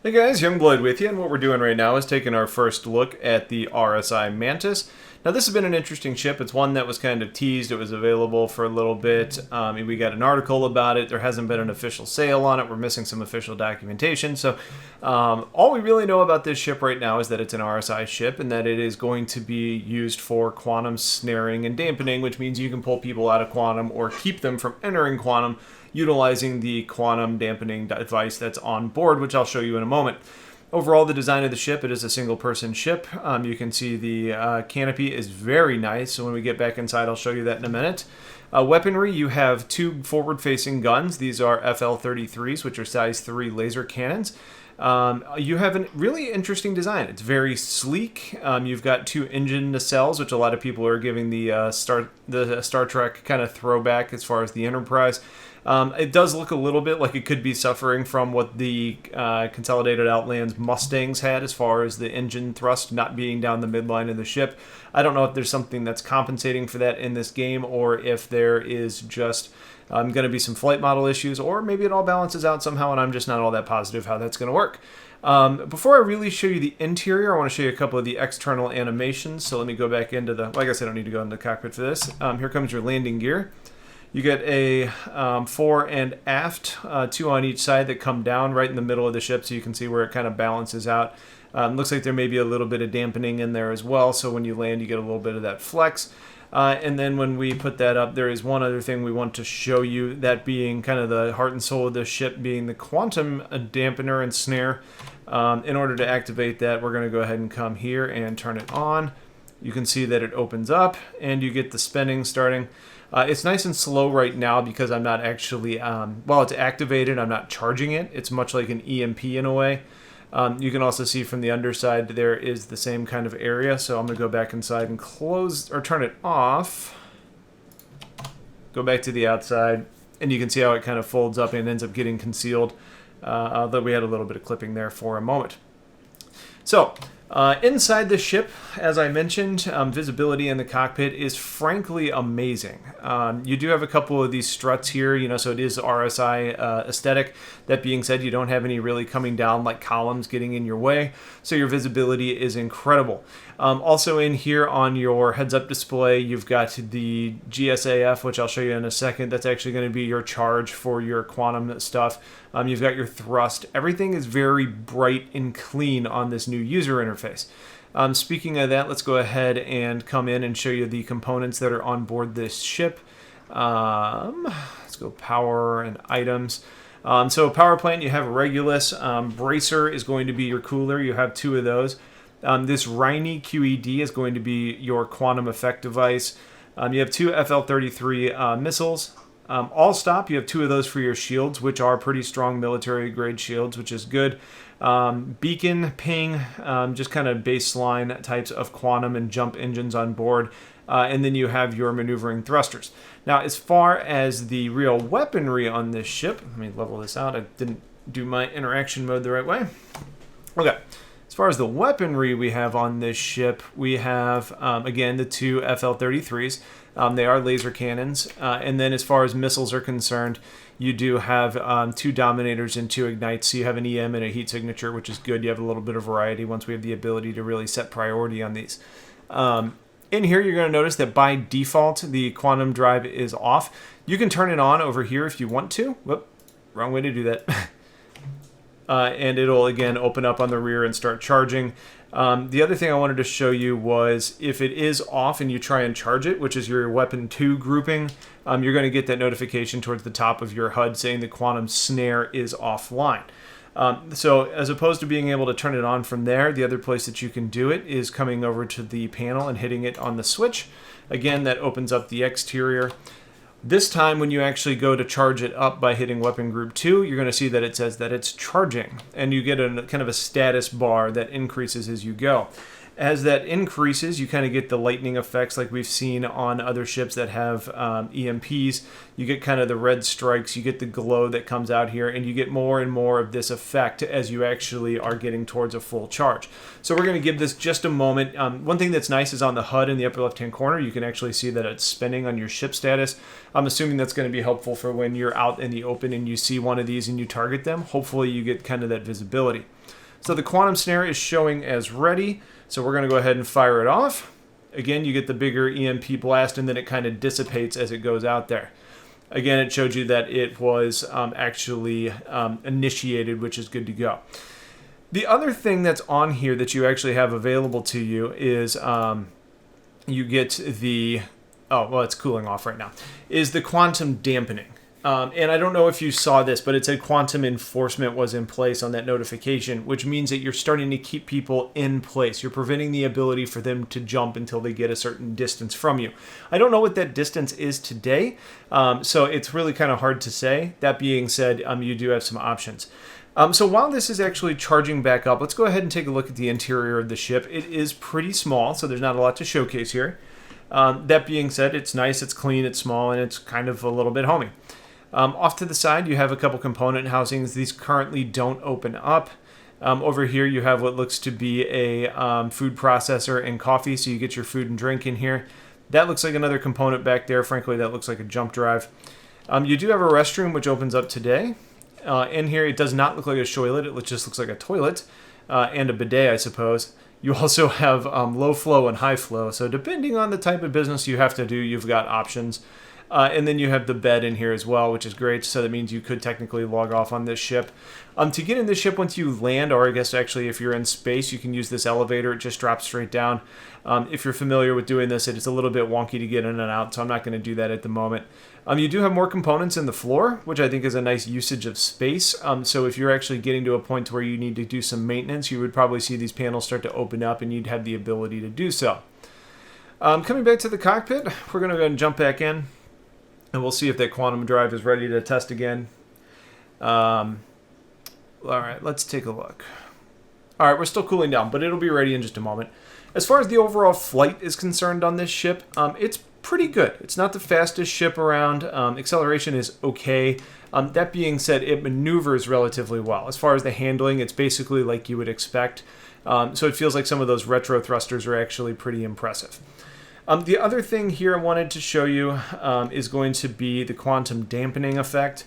Hey guys, Youngblood with you, and what we're doing right now is taking our first look at the Rsi Mantis. Now this has been an interesting ship. It's one that was kind of teased. It was available for a little bit. We got an article about it. There hasn't been an official sale on it. We're missing some official documentation. So all we really know about this ship right now is that it's an RSI ship and that it is going to be used for quantum snaring and dampening, which means you can pull people out of quantum or keep them from entering quantum utilizing the quantum dampening device that's on board, which I'll show you in a moment. Overall, the design of the ship, it is a single-person ship. You can see the canopy is very nice, so when we get back inside, I'll show you that in a minute. Weaponry, you have two forward-facing guns. These are FL-33s, which are size 3 laser cannons. You have a really interesting design. It's very sleek. You've got two engine nacelles, which a lot of people are giving the Star Trek kind of throwback as far as the Enterprise. It does look a little bit like it could be suffering from what the Consolidated Outlands Mustangs had as far as the engine thrust not being down the midline of the ship. I don't know if there's something that's compensating for that in this game or if there is just going to be some flight model issues, or maybe it all balances out somehow and I'm just not all that positive how that's going to work. Before I really show you the interior, I want to show you a couple of the external animations. So let me go back into the, well, I guess I don't need to go into the cockpit for this. Here comes your landing gear. You get a fore and aft, two on each side that come down right in the middle of the ship so you can see where it kind of balances out. Looks like there may be a little bit of dampening in there as well, so when you land you get a little bit of that flex. And then when we put that up, there is one other thing we want to show you, that being kind of the heart and soul of the ship, being the quantum dampener and snare. In order to activate that, we're going to go ahead and come here and turn it on. You can see that it opens up and you get the spinning starting. It's nice and slow right now because I'm not actually, while it's activated, I'm not charging it. It's much like an EMP in a way. You can also see from the underside there is the same kind of area. So I'm going to go back inside and close or turn it off. Go back to the outside and you can see how it kind of folds up and ends up getting concealed. Although we had a little bit of clipping there for a moment. So inside the ship, as I mentioned, visibility in the cockpit is frankly amazing. You do have a couple of these struts here, you know, so it is RSI aesthetic. That being said, you don't have any really coming down like columns getting in your way, so your visibility is incredible. Also in here on your heads-up display, you've got the GSAF, which I'll show you in a second. That's actually going to be your charge for your quantum stuff. You've got your thrust. Everything is very bright and clean on this new user interface. Speaking of that, let's go ahead and come in and show you the components that are on board this ship. Let's go power and items. So power plant, you have a Regulus. Bracer is going to be your cooler. You have two of those. This Rsi QED is going to be your quantum effect device. You have two FL-33 missiles. All stop, you have two of those for your shields, which are pretty strong military grade shields, which is good. Beacon, ping, just kind of baseline types of quantum and jump engines on board. And then you have your maneuvering thrusters. Now, as far as the real weaponry on this ship, let me level this out. I didn't do my interaction mode the right way. Okay. As far as the weaponry we have on this ship, we have, again, the two FL-33s. They are laser cannons. And then as far as missiles are concerned, you do have two Dominators and two Ignites. So you have an EM and a heat signature, which is good. You have a little bit of variety once we have the ability to really set priority on these. In here, you're going to notice that by default, the quantum drive is off. You can turn it on over here if you want to. Whoop, wrong way to do that. And it'll, again, open up on the rear and start charging. The other thing I wanted to show you was if it is off and you try and charge it, which is your weapon 2 grouping, you're going to get that notification towards the top of your HUD saying the quantum snare is offline. So as opposed to being able to turn it on from there, the other place that you can do it is coming over to the panel and hitting it on the switch. Again, that opens up the exterior. This time when you actually go to charge it up by hitting weapon group 2, you're going to see that it says that it's charging, and you get a kind of a status bar that increases as you go. As that increases, you kind of get the lightning effects like we've seen on other ships that have EMPs. You get kind of the red strikes, you get the glow that comes out here, and you get more and more of this effect as you actually are getting towards a full charge. So we're going to give this just a moment. One thing that's nice is on the HUD in the upper left-hand corner, you can actually see that it's spinning on your ship status. I'm assuming that's going to be helpful for when you're out in the open and you see one of these and you target them. Hopefully you get kind of that visibility. So the quantum snare is showing as ready. So we're going to go ahead and fire it off. Again, you get the bigger EMP blast, and then it kind of dissipates as it goes out there. Again, it showed you that it was actually initiated, which is good to go. The other thing that's on here that you actually have available to you is you get the... Oh, well, it's cooling off right now. Is the quantum dampening. And I don't know if you saw this, but it said quantum enforcement was in place on that notification, which means that you're starting to keep people in place. You're preventing the ability for them to jump until they get a certain distance from you. I don't know what that distance is today, so it's really kind of hard to say. That being said, you do have some options. So while this is actually charging back up, let's go ahead and take a look at the interior of the ship. It is pretty small, so there's not a lot to showcase here. That being said, it's nice, it's clean, it's small, and it's kind of a little bit homey. Off to the side, you have a couple component housings. These currently don't open up. Over here, you have what looks to be a food processor and coffee, so you get your food and drink in here. That looks like another component back there. Frankly, that looks like a jump drive. You do have a restroom, which opens up today. In here, it does not look like a toilet. It just looks like a toilet and a bidet, I suppose. You also have low flow and high flow, so depending on the type of business you have to do, you've got options. And then you have the bed in here as well, which is great. So that means you could technically log off on this ship. To get in this ship once you land, or I guess actually if you're in space, you can use this elevator. It just drops straight down. If you're familiar with doing this, it's a little bit wonky to get in and out, so I'm not going to do that at the moment. You do have more components in the floor, which I think is a nice usage of space. So if you're actually getting to a point where you need to do some maintenance, you would probably see these panels start to open up and you'd have the ability to do so. Coming back to the cockpit, we're going to go ahead and jump back in. And we'll see if that quantum drive is ready to test again. All right, let's take a look. All right, we're still cooling down, but it'll be ready in just a moment. As far as the overall flight is concerned on this ship, it's pretty good. It's not the fastest ship around. Acceleration is okay. That being said, it maneuvers relatively well. As far as the handling, it's basically like you would expect. So it feels like some of those retro thrusters are actually pretty impressive. The other thing here I wanted to show you is going to be the quantum dampening effect.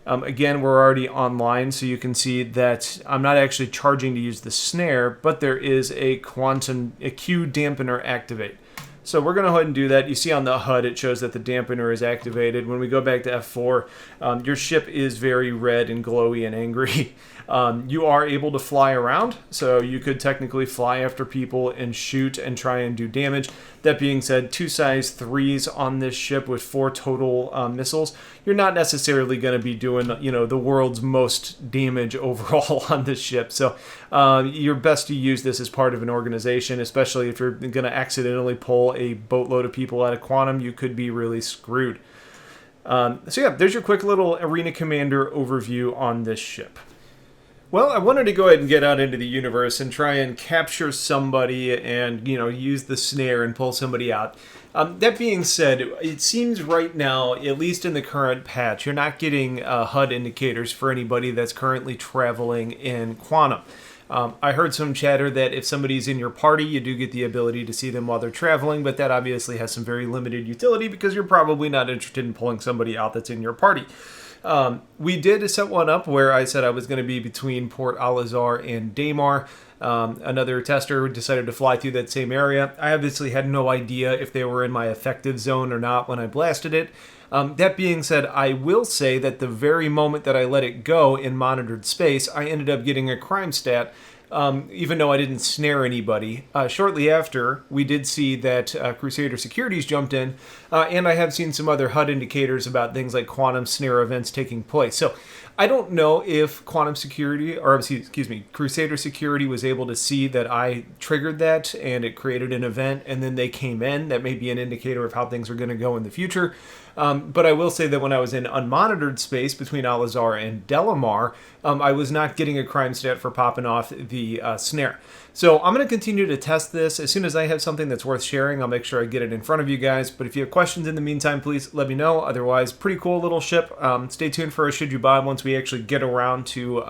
Again, we're already online, so you can see that I'm not actually charging to use the snare, but there is a Q dampener activate. So we're going to go ahead and do that. You see on the HUD, it shows that the dampener is activated. When we go back to F4, your ship is very red and glowy and angry. You are able to fly around, so you could technically fly after people and shoot and try and do damage. That being said, 2 size 3s on this ship with 4 total missiles. You're not necessarily going to be doing, the world's most damage overall on this ship. So you're best to use this as part of an organization, especially if you're going to accidentally pull a boatload of people out of quantum. You could be really screwed. So yeah, there's your quick little Arena Commander overview on this ship. Well, I wanted to go ahead and get out into the universe and try and capture somebody and, use the snare and pull somebody out. That being said, it seems right now, at least in the current patch, you're not getting HUD indicators for anybody that's currently traveling in quantum. I heard some chatter that if somebody's in your party, you do get the ability to see them while they're traveling, but that obviously has some very limited utility because you're probably not interested in pulling somebody out that's in your party. We did set one up where I said I was going to be between Port Al-Azhar and Daymar. Another tester decided to fly through that same area. I obviously had no idea if they were in my effective zone or not when I blasted it. That being said, I will say that the very moment that I let it go in monitored space, I ended up getting a crime stat, even though I didn't snare anybody. Shortly after, we did see that Crusader Securities jumped in, and I have seen some other HUD indicators about things like quantum snare events taking place. So I don't know if Crusader Security was able to see that I triggered that and it created an event and then they came in. That may be an indicator of how things are going to go in the future. But I will say that when I was in unmonitored space between Al-Azhar and Delamar, I was not getting a crime stat for popping off the snare. So I'm going to continue to test this. As soon as I have something that's worth sharing, I'll make sure I get it in front of you guys. But if you have questions in the meantime, please let me know. Otherwise, pretty cool little ship. Stay tuned for a Should You Buy once we actually get around to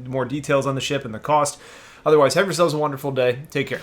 more details on the ship and the cost. Otherwise, have yourselves a wonderful day. Take care.